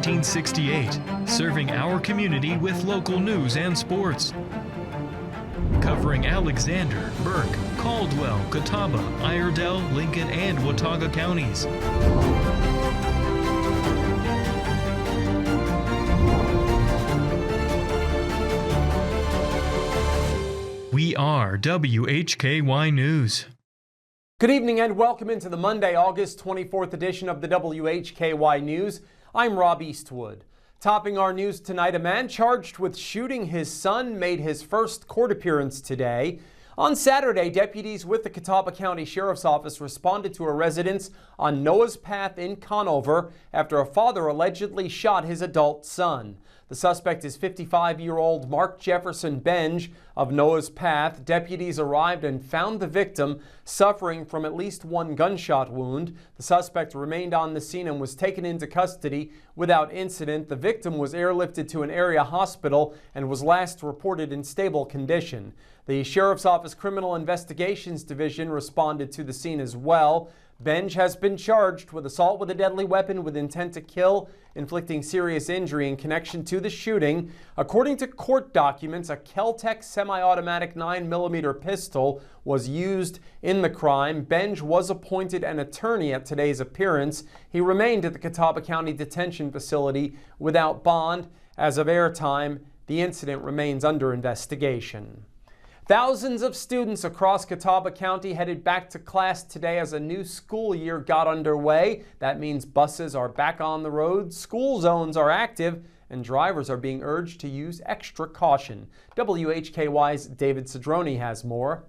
1968, serving our community with local news and sports. Covering Alexander, Burke, Caldwell, Catawba, Iredell, Lincoln, and Watauga counties. We are WHKY News. Good evening and welcome into the Monday, August 24th edition of the WHKY News. I'm Rob Eastwood. Topping our news tonight, a man charged with shooting his son made his first court appearance today. On Saturday, deputies with the Catawba County Sheriff's Office responded to a residence on Noah's Path in Conover after a father allegedly shot his adult son. The suspect is 55-year-old Mark Jefferson Benge of Noah's Path. Deputies arrived and found the victim suffering from at least one gunshot wound. The suspect remained on the scene and was taken into custody without incident. The victim was airlifted to an area hospital and was last reported in stable condition. The Sheriff's Office Criminal Investigations Division responded to the scene as well. Benge has been charged with assault with a deadly weapon with intent to kill, inflicting serious injury in connection to the shooting. According to court documents, a Kel-Tec semi-automatic 9mm pistol was used in the crime. Benge was appointed an attorney at today's appearance. He remained at the Catawba County Detention Facility without bond. As of airtime, the incident remains under investigation. Thousands of students across Catawba County headed back to class today as a new school year got underway. That means buses are back on the road, school zones are active, and drivers are being urged to use extra caution. WHKY's David Cedrone has more.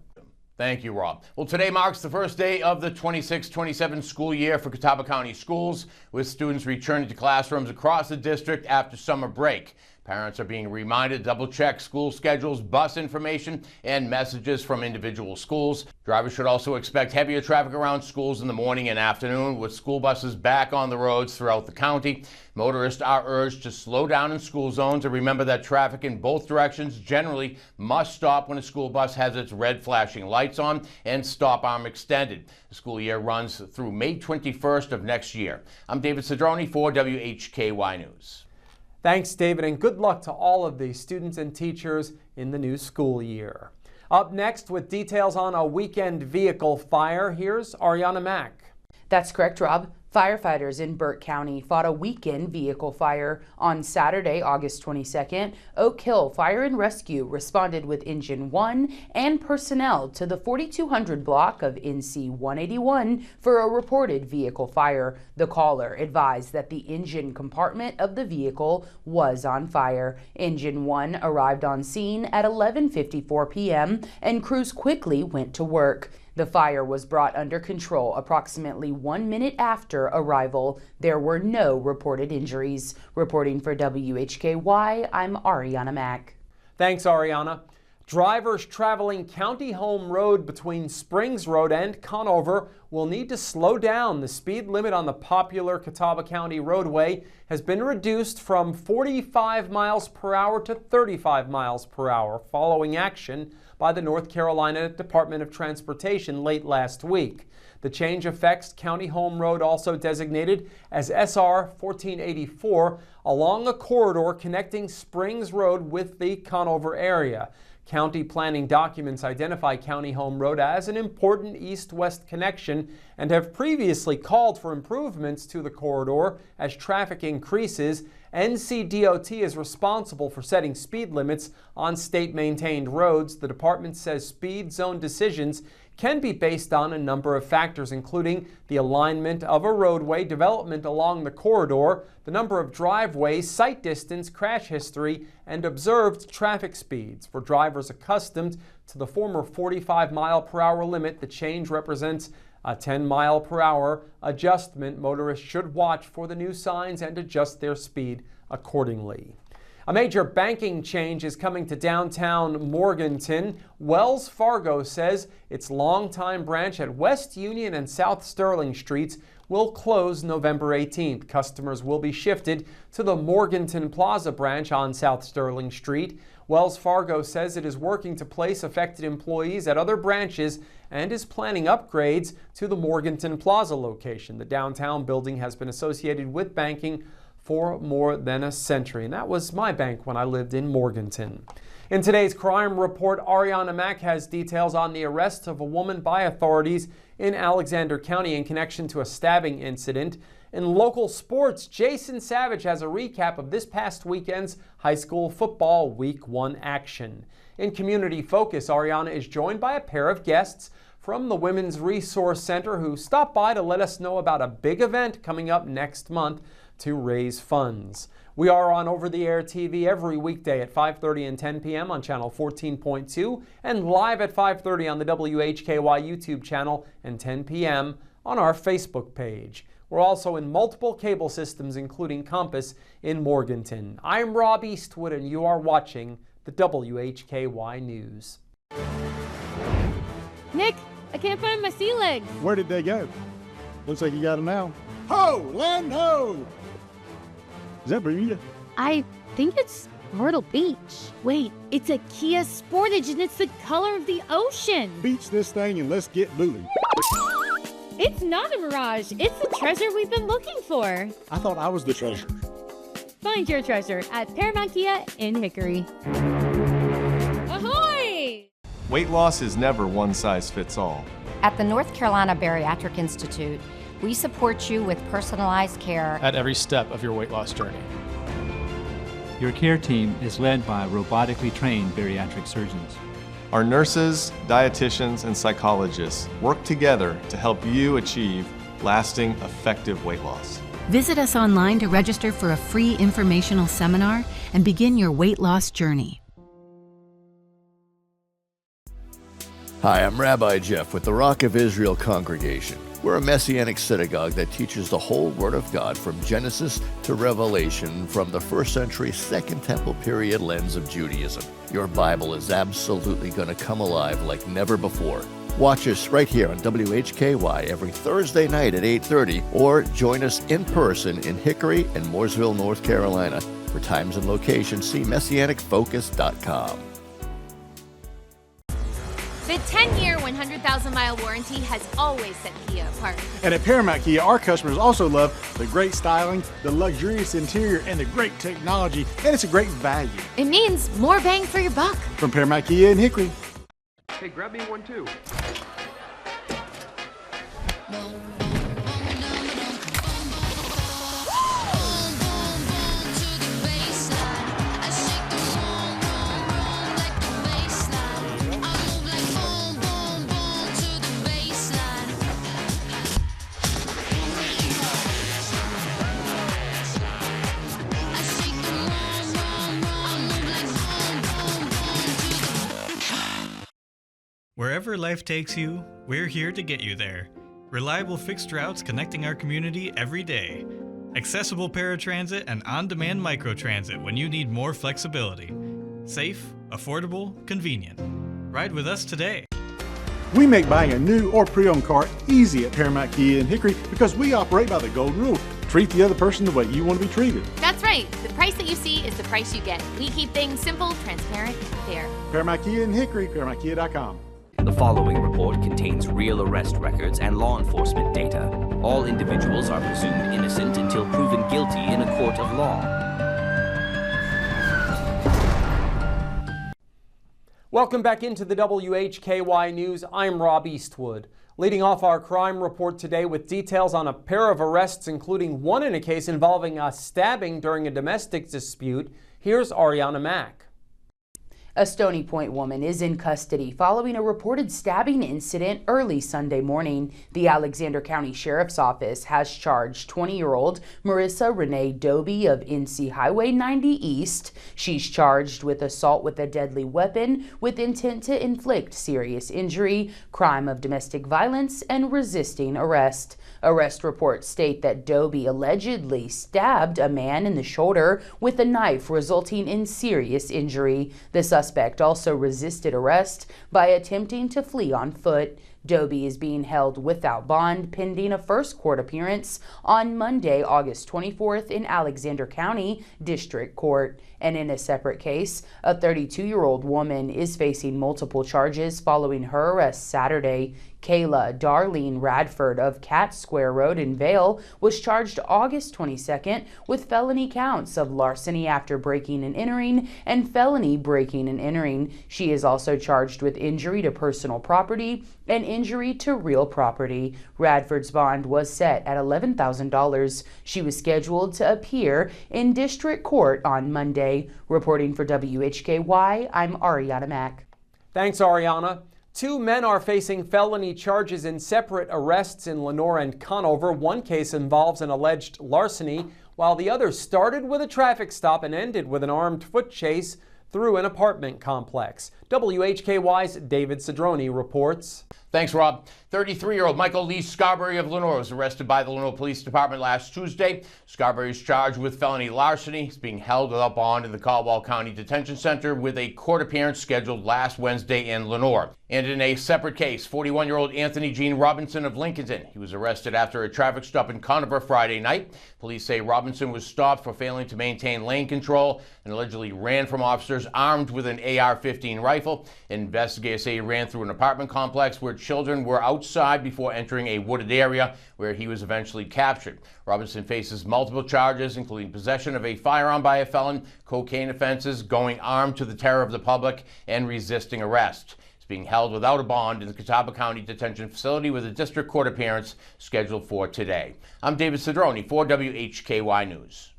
Thank you, Rob. Well, today marks the first day of the 26-27 school year for Catawba County schools, with students returning to classrooms across the district after summer break. Parents are being reminded to double-check school schedules, bus information, and messages from individual schools. Drivers should also expect heavier traffic around schools in the morning and afternoon, with school buses back on the roads throughout the county. Motorists are urged to slow down in school zones and remember that traffic in both directions generally must stop when a school bus has its red flashing lights on and stop arm extended. The school year runs through May 21st of next year. I'm David Cedrone for WHKY News. Thanks, David, and good luck to all of the students and teachers in the new school year. Up next with details on a weekend vehicle fire, here's Ariana Mack. That's correct, Rob. Firefighters in Burke County fought a weekend vehicle fire on Saturday, August 22nd. Oak Hill Fire and Rescue responded with Engine 1 and personnel to the 4200 block of NC 181 for a reported vehicle fire. The caller advised that the engine compartment of the vehicle was on fire. Engine 1 arrived on scene at 11:54 p.m. and crews quickly went to work. The fire was brought under control approximately 1 minute after arrival. There were no reported injuries. Reporting for WHKY, I'm Ariana Mack. Thanks, Ariana. Drivers traveling County Home Road between Springs Road and Conover will need to slow down. The speed limit on the popular Catawba County roadway has been reduced from 45 miles per hour to 35 miles per hour following action by the North Carolina Department of Transportation late last week. The change affects County Home Road, also designated as SR 1484, along a corridor connecting Springs Road with the Conover area. County planning documents identify County Home Road as an important east-west connection and have previously called for improvements to the corridor as traffic increases. NCDOT is responsible for setting speed limits on state-maintained roads. The department says speed zone decisions can be based on a number of factors, including the alignment of a roadway, development along the corridor, the number of driveways, sight distance, crash history, and observed traffic speeds. For drivers accustomed to the former 45 mile per hour limit, the change represents a 10 mile per hour adjustment. Motorists should watch for the new signs and adjust their speed accordingly. A major banking change is coming to downtown Morganton. Wells Fargo says its longtime branch at West Union and South Sterling Streets will close November 18th. Customers will be shifted to the Morganton Plaza branch on South Sterling Street. Wells Fargo says it is working to place affected employees at other branches and is planning upgrades to the Morganton Plaza location. The downtown building has been associated with banking for more than a century. And that was my bank when I lived in Morganton. In today's crime report, Ariana Mack has details on the arrest of a woman by authorities in Alexander County in connection to a stabbing incident. In local sports, Jason Savage has a recap of this past weekend's high school football Week 1 action. In Community Focus, Ariana is joined by a pair of guests from the Women's Resource Center who stopped by to let us know about a big event coming up next month to raise funds. We are on over-the-air TV every weekday at 5:30 and 10 p.m. on channel 14.2 and live at 5:30 on the WHKY YouTube channel and 10 p.m. on our Facebook page. We're also in multiple cable systems, including Compass in Morganton. I'm Rob Eastwood, and you are watching the WHKY News. Nick, I can't find my sea legs. Where did they go? Looks like you got them now. Ho! Land ho! Is that Bermuda? I think it's Myrtle Beach. Wait, it's a Kia Sportage and it's the color of the ocean. Beach this thing and let's get booty. It's not a mirage. It's the treasure we've been looking for. I thought I was the treasure. Find your treasure at Paramount Kia in Hickory. Ahoy! Weight loss is never one size fits all. At the North Carolina Bariatric Institute, we support you with personalized care at every step of your weight loss journey. Your care team is led by robotically trained bariatric surgeons. Our nurses, dietitians, and psychologists work together to help you achieve lasting, effective weight loss. Visit us online to register for a free informational seminar and begin your weight loss journey. Hi, I'm Rabbi Jeff with the Rock of Israel Congregation. We're a Messianic synagogue that teaches the whole Word of God from Genesis to Revelation from the first century Second Temple period lens of Judaism. Your Bible is absolutely going to come alive like never before. Watch us right here on WHKY every Thursday night at 8:30 or join us in person in Hickory and Mooresville, North Carolina. For times and locations, see MessianicFocus.com. The 10-year, 100,000-mile warranty has always set Kia apart. And at Paramount Kia, our customers also love the great styling, the luxurious interior, and the great technology, and it's a great value. It means more bang for your buck. From Paramount Kia in Hickory. Hey, grab me one too. Wherever life takes you, we're here to get you there. Reliable fixed routes connecting our community every day. Accessible paratransit and on-demand microtransit when you need more flexibility. Safe, affordable, convenient. Ride with us today. We make buying a new or pre-owned car easy at Paramount Kia in Hickory because we operate by the golden rule. Treat the other person the way you want to be treated. That's right. The price that you see is the price you get. We keep things simple, transparent, and fair. Paramount Kia in Hickory, ParamountKia.com. The following report contains real arrest records and law enforcement data. All individuals are presumed innocent until proven guilty in a court of law. Welcome back into the WHKY News. I'm Rob Eastwood. Leading off our crime report today with details on a pair of arrests, including one in a case involving a stabbing during a domestic dispute. Here's Ariana Mack. A Stony Point woman is in custody following a reported stabbing incident early Sunday morning. The Alexander County Sheriff's Office has charged 20-year-old Marissa Renee Doby of NC Highway 90 East. She's charged with assault with a deadly weapon with intent to inflict serious injury, crime of domestic violence, and resisting arrest. Arrest reports state that Doby allegedly stabbed a man in the shoulder with a knife, resulting in serious injury. The suspect also resisted arrest by attempting to flee on foot. Doby is being held without bond pending a first court appearance on Monday, August 24th in Alexander County District Court. And in a separate case, a 32-year-old woman is facing multiple charges following her arrest Saturday. Kayla Darlene Radford of Cat Square Road in Vale was charged August 22nd with felony counts of larceny after breaking and entering and felony breaking and entering. She is also charged with injury to personal property and injury to real property. Radford's bond was set at $11,000. She was scheduled to appear in district court on Monday. Reporting for WHKY, I'm Ariana Mack. Thanks, Ariana. 2 men are facing felony charges in separate arrests in Lenoir and Conover. One case involves an alleged larceny, while the other started with a traffic stop and ended with an armed foot chase through an apartment complex. WHKY's David Cedrone reports. Thanks, Rob. 33-year-old Michael Lee Scarberry of Lenoir was arrested by the Lenoir Police Department last Tuesday. Scarberry is charged with felony larceny. He's being held without bond in the Caldwell County Detention Center with a court appearance scheduled last Wednesday in Lenoir. And in a separate case, 41-year-old Anthony Gene Robinson of Lincolnton. He was arrested after a traffic stop in Conover Friday night. Police say Robinson was stopped for failing to maintain lane control and allegedly ran from officers armed with an AR-15 rifle. Investigators say he ran through an apartment complex where children were outside before entering a wooded area where he was eventually captured. Robinson faces multiple charges, including possession of a firearm by a felon, cocaine offenses, going armed to the terror of the public, and resisting arrest. He's being held without a bond in the Catawba County Detention Facility with a district court appearance scheduled for today. I'm David Cedrone for WHKY News.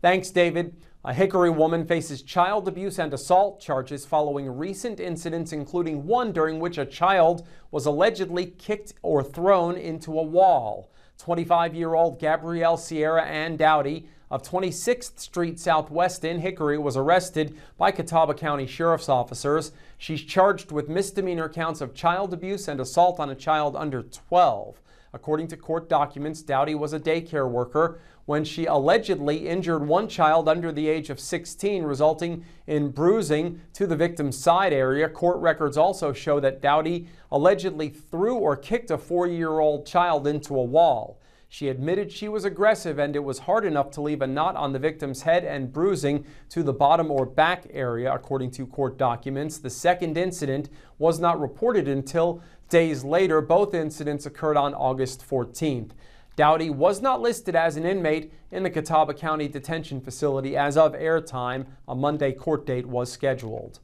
Thanks, David. A Hickory woman faces child abuse and assault charges following recent incidents, including one during which a child was allegedly kicked or thrown into a wall. 25-year-old Gabrielle Sierra Ann Dowdy of 26th Street Southwest in Hickory was arrested by Catawba County Sheriff's officers. She's charged with misdemeanor counts of child abuse and assault on a child under 12. According to court documents, Dowdy was a daycare worker when she allegedly injured one child under the age of 16, resulting in bruising to the victim's side area. Court records also show that Dowdy allegedly threw or kicked a 4-year-old child into a wall. She admitted she was aggressive and it was hard enough to leave a knot on the victim's head and bruising to the bottom or back area, according to court documents. The second incident was not reported until days later. Both incidents occurred on August 14th. Dowdy was not listed as an inmate in the Catawba County Detention Facility as of airtime. A Monday court date was scheduled.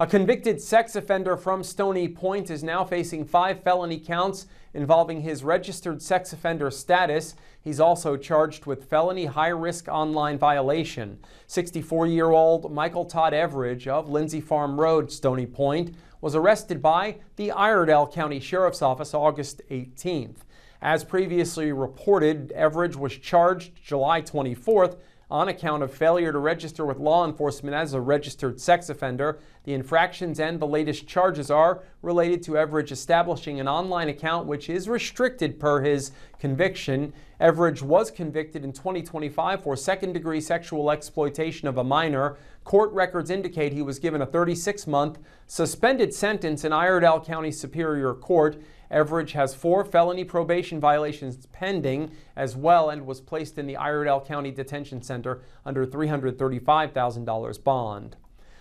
A convicted sex offender from Stony Point is now facing 5 felony counts involving his registered sex offender status. He's also charged with felony high-risk online violation. 64-year-old Michael Todd Everidge of Lindsay Farm Road, Stony Point, was arrested by the Iredell County Sheriff's Office August 18th. As previously reported, Everidge was charged July 24th on account of failure to register with law enforcement as a registered sex offender. The infractions and the latest charges are related to Everidge establishing an online account which is restricted per his conviction. Everidge was convicted in 2025 for second-degree sexual exploitation of a minor. Court records indicate he was given a 36-month suspended sentence in Iredell County Superior Court. Everidge has 4 felony probation violations pending as well and was placed in the Iredell County Detention Center under $335,000 bond.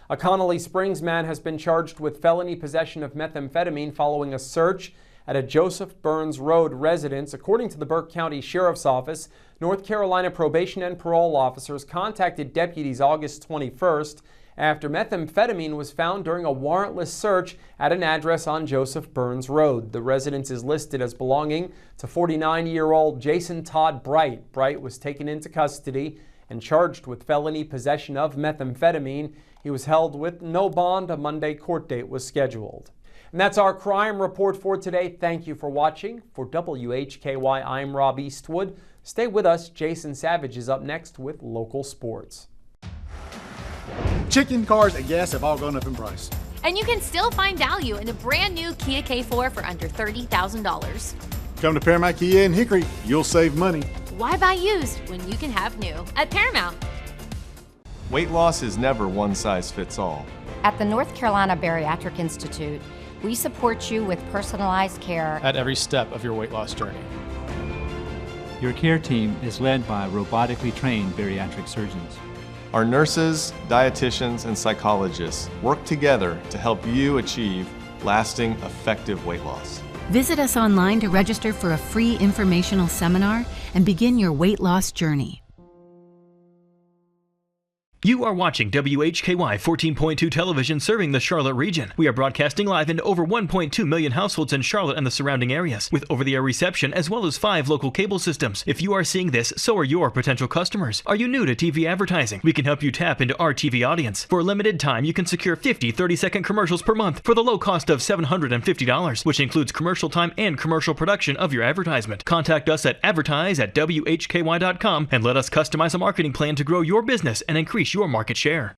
A Connolly Springs man has been charged with felony possession of methamphetamine following a search at a Joseph Burns Road residence. According to the Burke County Sheriff's Office, North Carolina probation and parole officers contacted deputies August 21st after methamphetamine was found during a warrantless search at an address on Joseph Burns Road. The residence is listed as belonging to 49-year-old Jason Todd Bright. Bright was taken into custody and charged with felony possession of methamphetamine. He was held with no bond. A Monday court date was scheduled. And that's our crime report for today. Thank you for watching. For WHKY, I'm Rob Eastwood. Stay with us. Jason Savage is up next with local sports. Chicken, cars, and gas have all gone up in price. And you can still find value in a brand new Kia K4 for under $30,000. Come to Paramount Kia in Hickory. You'll save money. Why buy used when you can have new at Paramount? Weight loss is never one size fits all. At the North Carolina Bariatric Institute, we support you with personalized care at every step of your weight loss journey. Your care team is led by robotically trained bariatric surgeons. Our nurses, dietitians, and psychologists work together to help you achieve lasting, effective weight loss. Visit us online to register for a free informational seminar and begin your weight loss journey. You are watching WHKY 14.2 television serving the Charlotte region. We are broadcasting live into over 1.2 million households in Charlotte and the surrounding areas, with over-the-air reception as well as 5 local cable systems. If you are seeing this, so are your potential customers. Are you new to TV advertising? We can help you tap into our TV audience. For a limited time, you can secure 50 30-second commercials per month for the low cost of $750, which includes commercial time and commercial production of your advertisement. Contact us at advertise@WHKY.com and let us customize a marketing plan to grow your business and increase your market share.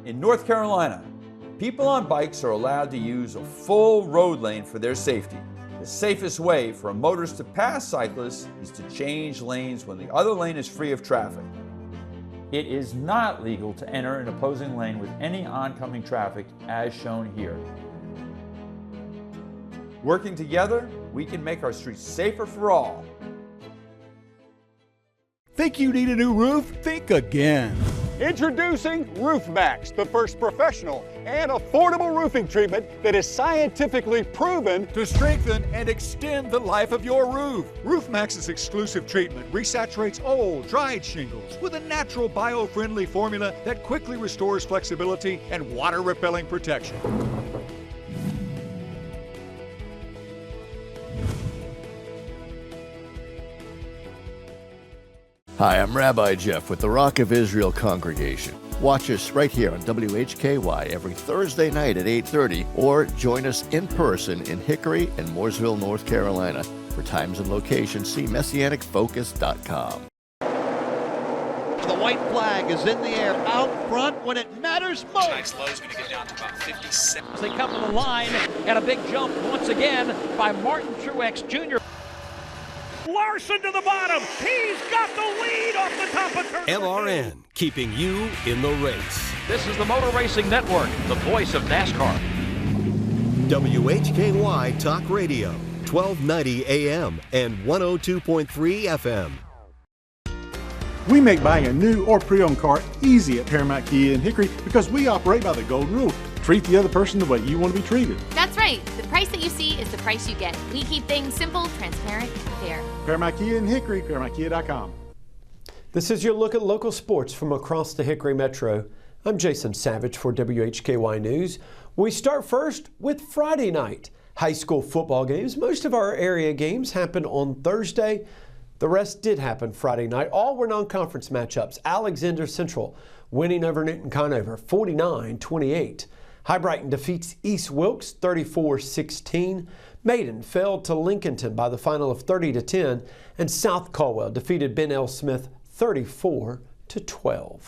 In North Carolina, people on bikes are allowed to use a full road lane for their safety. The safest way for a motorist to pass cyclists is to change lanes when the other lane is free of traffic. It is not legal to enter an opposing lane with any oncoming traffic as shown here. Working together, we can make our streets safer for all. Think you need a new roof? Think again. Introducing RoofMax, the first professional and affordable roofing treatment that is scientifically proven to strengthen and extend the life of your roof. RoofMax's exclusive treatment resaturates old, dried shingles with a natural bio-friendly formula that quickly restores flexibility and water-repelling protection. Hi, I'm Rabbi Jeff with the Rock of Israel congregation. Watch us right here on WHKY every Thursday night at 8:30 or join us in person in Hickory and Mooresville, North Carolina. For times and locations, see MessianicFocus.com. The white flag is in the air out front when it matters most. Tonight's low is going to get down to about 57. They come to the line and a big jump once again by Martin Truex Jr. Larson to the bottom. He's got the lead off the top of turn. LRN, keeping you in the race. This is the Motor Racing Network, the voice of NASCAR. WHKY Talk Radio, 1290 AM and 102.3 FM. We make buying a new or pre-owned car easy at Paramount Kia in Hickory because we operate by the golden rule. Treat the other person the way you want to be treated. That's right. The price that you see is the price you get. We keep things simple, transparent, and fair. Paramount Kia in Hickory, ParamountKia.com. This is your look at local sports from across the Hickory Metro. I'm Jason Savage for WHKY News. We start first with Friday night. High school football games. Most of our area games happen on Thursday. The rest did happen Friday night. All were non-conference matchups. Alexander Central winning over Newton Conover 49-28. High Brighton defeats East Wilkes 34-16. Maiden fell to Lincolnton by the final of 30-10. And South Caldwell defeated Ben L. Smith 34-12.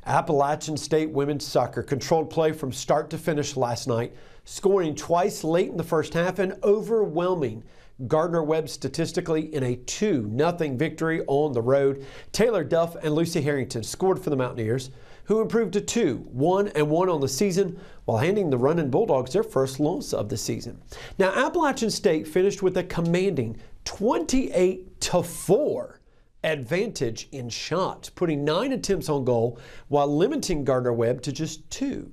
Appalachian State women's soccer controlled play from start to finish last night, scoring twice late in the first half and overwhelming Gardner-Webb statistically in a 2-0 victory on the road. Taylor Duff and Lucy Harrington scored for the Mountaineers, who improved to 2-1-1 on the season while handing the Runnin' Bulldogs their first loss of the season. Now, Appalachian State finished with a commanding 28-4 advantage in shots, putting 9 attempts on goal while limiting Gardner-Webb to just 2.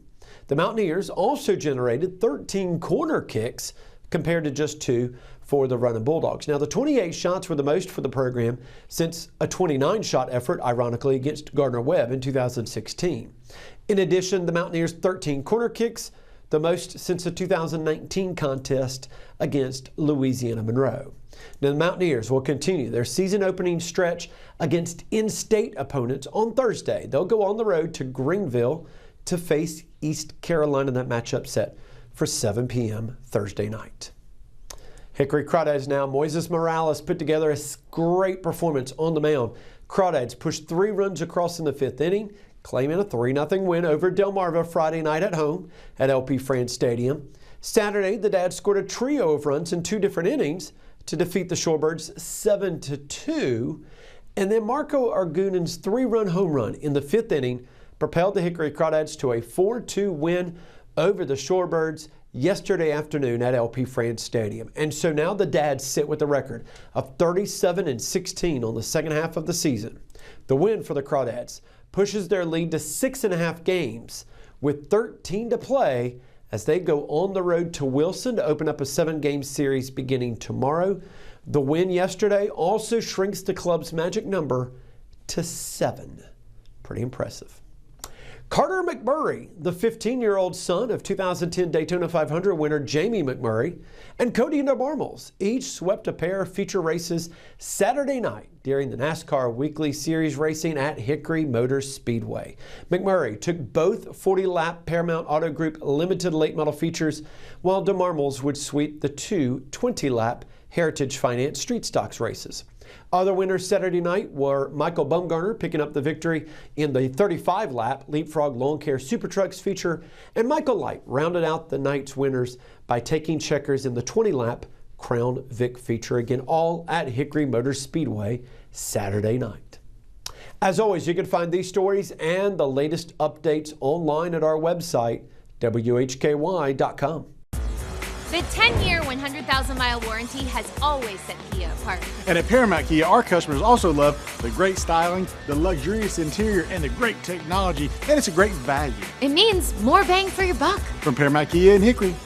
The Mountaineers also generated 13 corner kicks compared to just 2 for the Runnin' Bulldogs. Now, the 28 shots were the most for the program since a 29-shot effort, ironically, against Gardner-Webb in 2016. In addition, the Mountaineers' 13 corner kicks, the most since the 2019 contest against Louisiana Monroe. Now, the Mountaineers will continue their season-opening stretch against in-state opponents on Thursday. They'll go on the road to Greenville to face East Carolina. That matchup set for 7 p.m. Thursday night. Hickory Crawdads now. Moises Morales put together a great performance on the mound. Crawdads pushed 3 runs across in the 5th inning, claiming a 3-0 win over Delmarva Friday night at home at LP France Stadium. Saturday, the Dads scored a trio of runs in 2 different innings to defeat the Shorebirds 7-2. And then Marco Argunen's 3-run home run in the 5th inning propelled the Hickory Crawdads to a 4-2 win over the Shorebirds yesterday afternoon at LP France Stadium. And so now the Dads sit with a record of 37-16 on the second half of the season. The win for the Crawdads pushes their lead to 6.5 games with 13 to play as they go on the road to Wilson to open up a 7-game series beginning tomorrow. The win yesterday also shrinks the club's magic number to 7. Pretty impressive. Carter McMurray, the 15-year-old son of 2010 Daytona 500 winner Jamie McMurray, and Cody DeMarmels each swept a pair of feature races Saturday night during the NASCAR Weekly Series racing at Hickory Motor Speedway. McMurray took both 40-lap Paramount Auto Group limited late model features, while DeMarmels would sweep the two 20-lap Heritage Finance Street Stocks races. Other winners Saturday night were Michael Bumgarner picking up the victory in the 35-lap Leapfrog Lawn Care Super Trucks feature, and Michael Light rounded out the night's winners by taking checkers in the 20-lap Crown Vic feature, again all at Hickory Motor Speedway Saturday night. As always, you can find these stories and the latest updates online at our website, WHKY.com. The 10-year, 100,000-mile warranty has always set Kia apart. And at Paramount Kia, our customers also love the great styling, the luxurious interior, and the great technology, and it's a great value. It means more bang for your buck. From Paramount Kia in Hickory.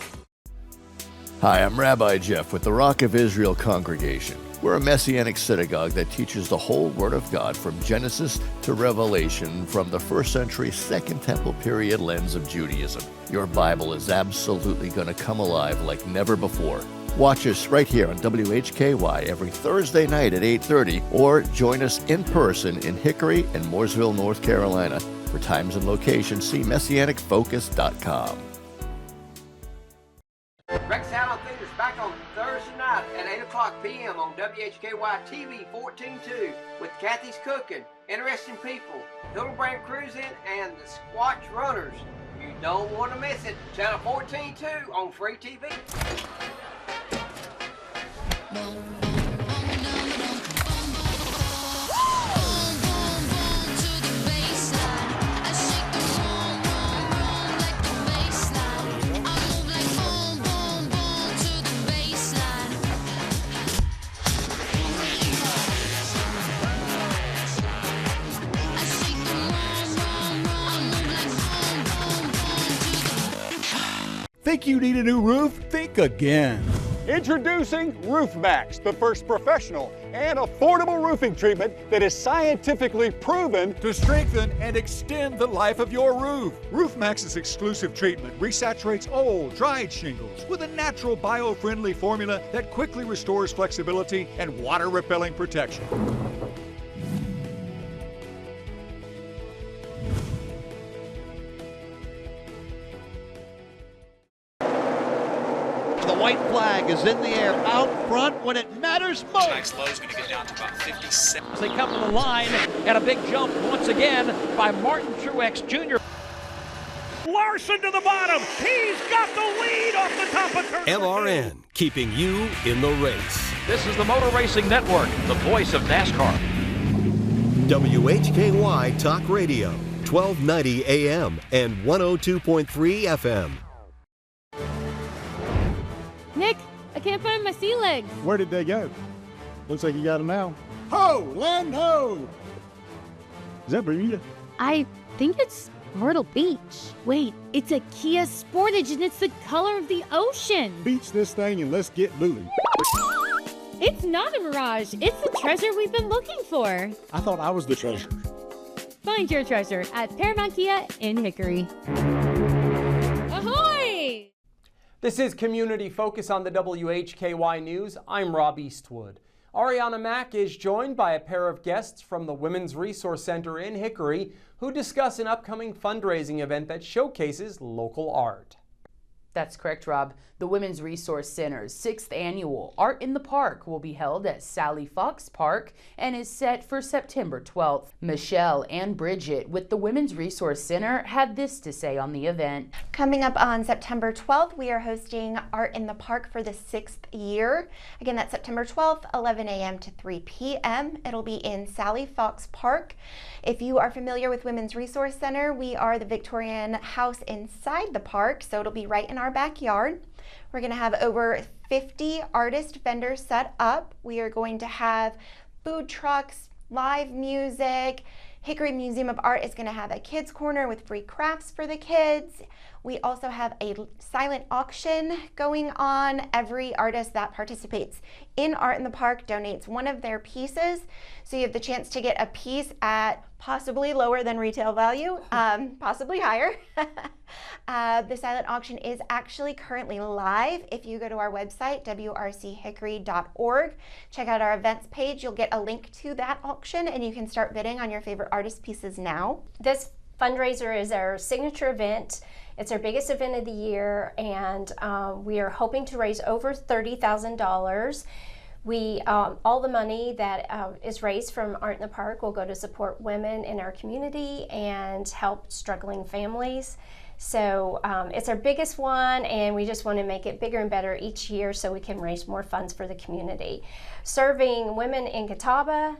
Hi, I'm Rabbi Jeff with the Rock of Israel congregation. We're a Messianic synagogue that teaches the whole Word of God from Genesis to Revelation from the first century Second Temple period lens of Judaism. Your Bible is absolutely going to come alive like never before. Watch us right here on WHKY every Thursday night at 8:30 or join us in person in Hickory and Mooresville, North Carolina. For times and locations, see MessianicFocus.com. Rex Allen Theater's back on Thursday night at 8 o'clock p.m. on WHKY TV 14.2 with Kathy's Cooking, Interesting People, Hildebrand Cruising, and the Squatch Runners. You don't want to miss it. Channel 14.2 on free TV. Think you need a new roof? Think again. Introducing Roof Max, the first professional and affordable roofing treatment that is scientifically proven to strengthen and extend the life of your roof. Roof Max's exclusive treatment resaturates old, dried shingles with a natural bio-friendly formula that quickly restores flexibility and water-repelling protection. The white flag is in the air out front when it matters most. Tonight's low is going to get down to about 57. They come to the line, and a big jump once again by Martin Truex Jr. Larson to the bottom. He's got the lead off the top of turn. LRN, keeping you in the race. This is the Motor Racing Network, the voice of NASCAR. WHKY Talk Radio, 1290 AM and 102.3 FM. Nick, I can't find my sea legs. Where did they go? Looks like you got them now. Ho! Land ho! Is that Bermuda? I think it's Myrtle Beach. Wait, it's a Kia Sportage and it's the color of the ocean. Beach this thing and let's get moving. It's not a mirage. It's the treasure we've been looking for. I thought I was the treasure. Find your treasure at Paramount Kia in Hickory. Ahoy! This is Community Focus on the WHKY News. I'm Rob Eastwood. Ariana Mack is joined by a pair of guests from the Women's Resource Center in Hickory who discuss an upcoming fundraising event that showcases local art. That's correct, Rob. The Women's Resource Center's 6th annual Art in the Park will be held at Sally Fox Park and is set for September 12th. Michelle and Bridget with the Women's Resource Center had this to say on the event. Coming up on September 12th, we are hosting Art in the Park for the 6th year. Again, that's September 12th, 11 a.m. to 3 p.m. It'll be in Sally Fox Park. If you are familiar with Women's Resource Center, we are the Victorian house inside the park, so it'll be right in our backyard. We're going to have over 50 artist vendors set up. We are going to have food trucks, live music, Hickory Museum of Art is going to have a kids corner with free crafts for the kids. We also have a silent auction going on. Every artist that participates in Art in the Park donates one of their pieces. So you have the chance to get a piece at possibly lower than retail value, possibly higher. The silent auction is actually currently live. If you go to our website, wrchickory.org, check out our events page, you'll get a link to that auction and you can start bidding on your favorite artist pieces now. This fundraiser is our signature event. It's our biggest event of the year, and we are hoping to raise over $30,000. All the money that is raised from Art in the Park will go to support women in our community and help struggling families. So it's our biggest one, and we just want to make it bigger and better each year so we can raise more funds for the community. Serving women in Catawba,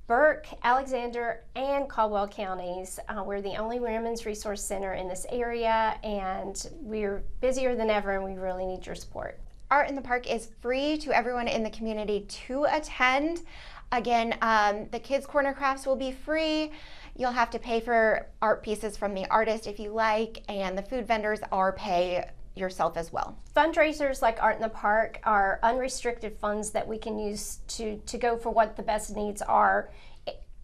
Burke, Alexander, and Caldwell counties. We're the only women's resource center in this area, and we're busier than ever, and we really need your support. Art in the Park is free to everyone in the community to attend. Again, the Kids Corner crafts will be free. You'll have to pay for art pieces from the artist if you like, and the food vendors are pay yourself as well. Fundraisers like Art in the Park are unrestricted funds that we can use to go for what the best needs are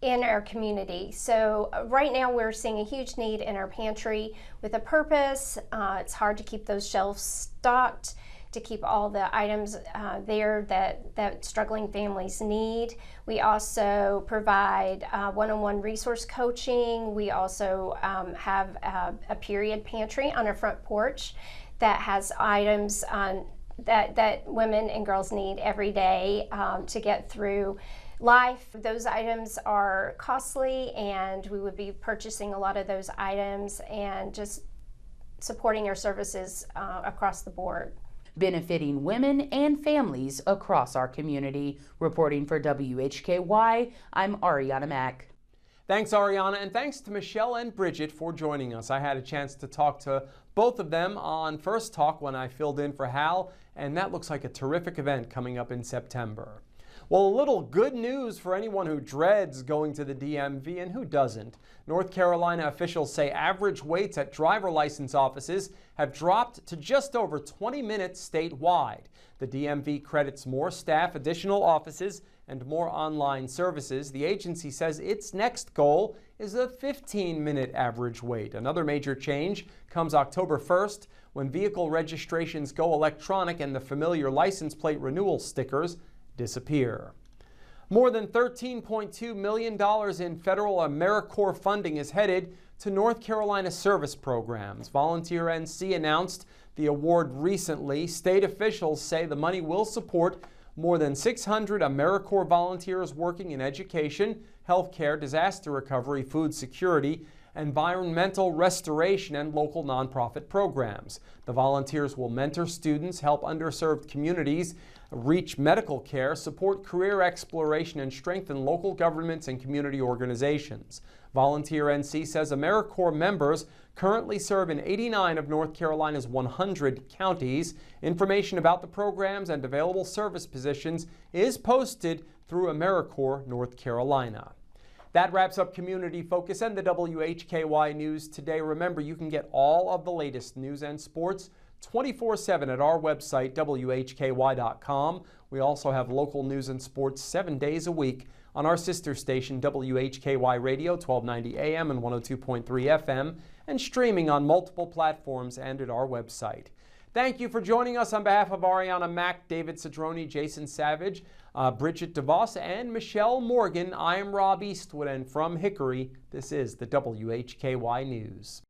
in our community. So right now we're seeing a huge need in our pantry with a purpose. It's hard to keep those shelves stocked, to keep all the items there that struggling families need. We also provide one-on-one resource coaching. We also have a period pantry on our front porch that has items that women and girls need every day to get through life. Those items are costly, and we would be purchasing a lot of those items and just supporting our services across the board. Benefiting women and families across our community. Reporting for WHKY, I'm Ariana Mack. Thanks, Ariana, and thanks to Michelle and Bridget for joining us. I had a chance to talk to both of them on First Talk when I filled in for Hal, and that looks like a terrific event coming up in September. Well, a little good news for anyone who dreads going to the DMV and who doesn't. North Carolina officials say average waits at driver license offices have dropped to just over 20 minutes statewide. The DMV credits more staff, additional offices, and more online services. The agency says its next goal is a 15-minute average wait. Another major change comes October 1st when vehicle registrations go electronic and the familiar license plate renewal stickers disappear. More than $13.2 million in federal AmeriCorps funding is headed to North Carolina service programs. Volunteer NC announced the award recently. State officials say the money will support more than 600 AmeriCorps volunteers working in education, healthcare, disaster recovery, food security, environmental restoration, and local nonprofit programs. The volunteers will mentor students, help underserved communities reach medical care, support career exploration, and strengthen local governments and community organizations. Volunteer NC says AmeriCorps members currently serve in 89 of North Carolina's 100 counties. Information about the programs and available service positions is posted through AmeriCorps North Carolina. That wraps up Community Focus and the WHKY News today. Remember, you can get all of the latest news and sports 24/7 at our website, WHKY.com. We also have local news and sports 7 days a week on our sister station, WHKY Radio, 1290 AM and 102.3 FM, and streaming on multiple platforms and at our website. Thank you for joining us. On behalf of Ariana Mack, David Cedrone, Jason Savage, Bridget DeVos, and Michelle Morgan, I am Rob Eastwood, and from Hickory, this is the WHKY News.